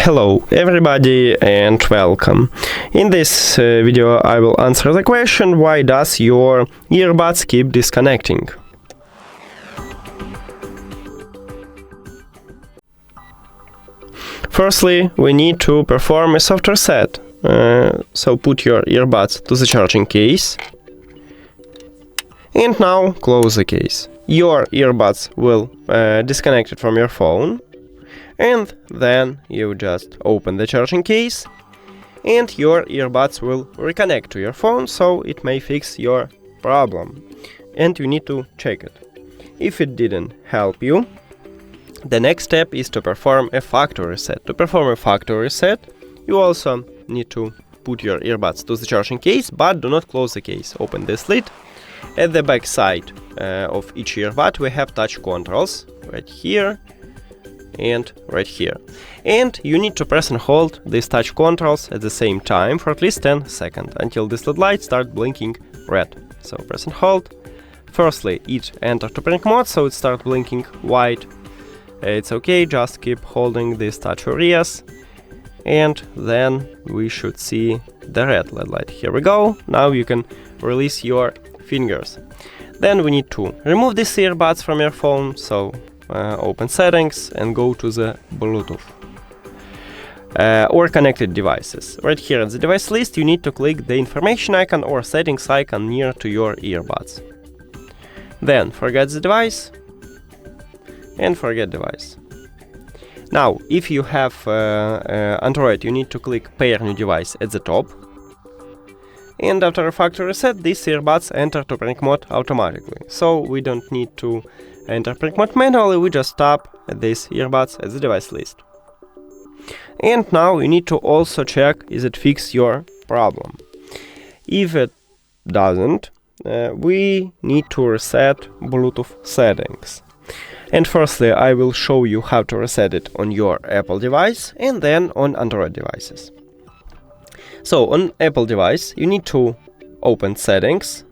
Hello everybody and welcome. In this video I will answer the question, why does your earbuds keep disconnecting? Firstly, we need to perform a soft reset. So put your earbuds to the charging case. And now close the case. Your earbuds will disconnect from your phone. And then you just open the charging case and your earbuds will reconnect to your phone, so it may fix your problem. And you need to check it. If it didn't help you, the next step is to perform a factory reset. To perform a factory reset, you also need to put your earbuds to the charging case, but do not close the case. Open this lid. At the back side of each earbud we have touch controls, right here and right here. And you need to press and hold these touch controls at the same time for at least 10 seconds, until this LED light starts blinking red. So press and hold. Firstly, it enters to panic mode, so it starts blinking white. It's okay, just keep holding these touch areas. And then we should see the red LED light. Here we go. Now you can release your fingers. Then we need to remove these earbuds from your phone, so open settings and go to the Bluetooth or connected devices. Right here at the device list you need to click the information icon or settings icon near to your earbuds. Then forget the device and forget device. Now if you have Android, you need to click pair new device at the top. And after a factory reset, these earbuds enter to panic mode automatically. So we don't need to enter panic mode manually, we just tap these earbuds at the device list. And now you need to also check is it fix your problem. If it doesn't, we need to reset Bluetooth settings. And firstly, I will show you how to reset it on your Apple device and then on Android devices. So on Apple device, you need to open settings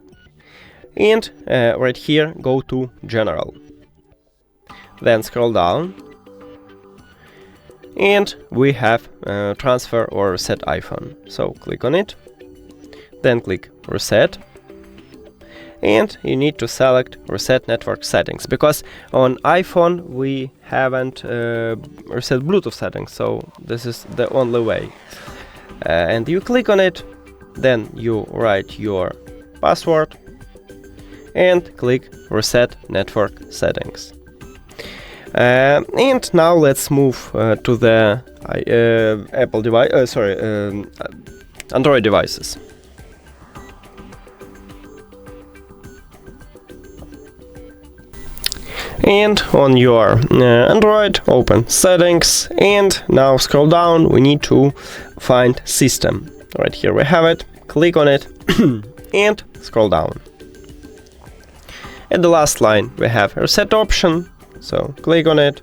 and right here go to General. Then scroll down and we have transfer or reset iPhone. So click on it, then click reset. And you need to select reset network settings, because on iPhone we haven't reset Bluetooth settings, so this is the only way. And you click on it, then you write your password and click reset network settings. And now let's move to the Apple device, Android devices. And on your Android, open settings and now scroll down, we need to find system. Right here we have it, click on it and scroll down. At the last line we have reset option, so click on it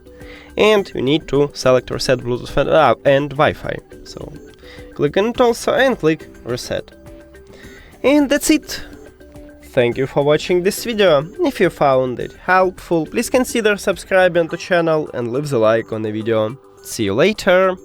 and you need to select reset Bluetooth and Wi-Fi. So click on it also and click reset. And that's it. Thank you for watching this video. If you found it helpful, please consider subscribing to the channel and leave the like on the video. See you later!